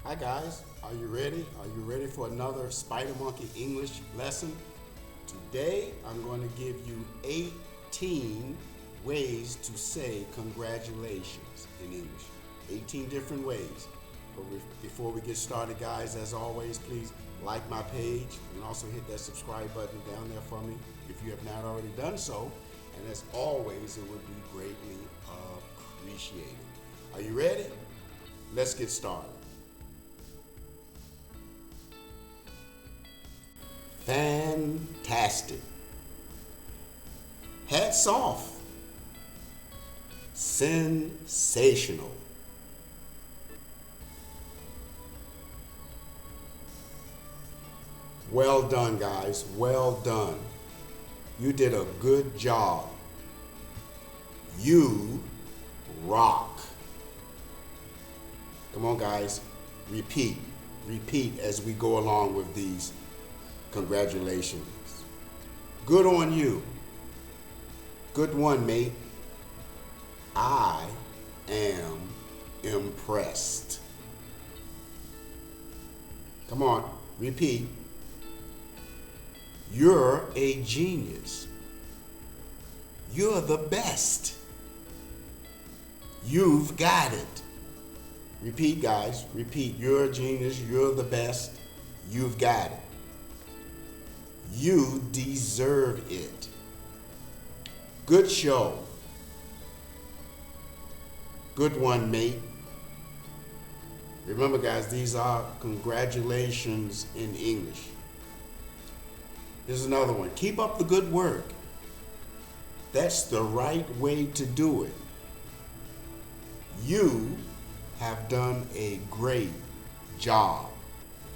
Hi guys, are you ready? Are you ready for another Spider Monkey English lesson? Today I'm going to give you 18 ways to say congratulations in English. 18 different ways. But before we get started, guys, as always, please like my page and also hit that subscribe button down there for me if you have not already done so. And as always, it would be greatly appreciated. Are you ready? Let's get started. Fantastic. Hats off. Sensational. Well done, guys. Well done. You did a good job. You rock. Come on, guys. Repeat. Repeat as we go along with these congratulations. Good on you. Good one, mate. I am impressed. Come on, repeat. You're a genius. You're the best. You've got it. Repeat, guys. Repeat. You're a genius. You're the best. You've got it. You deserve it. Good show. Good one, mate. Remember, guys, these are congratulations in English. Here's another one. Keep up the good work. That's the right way to do it. You have done a great job.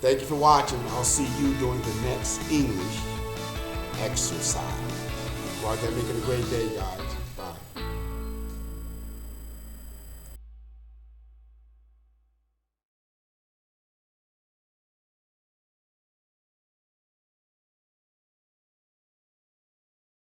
Thank you for watching. I'll see you during the next English exercise. Go out there making a great day, guys.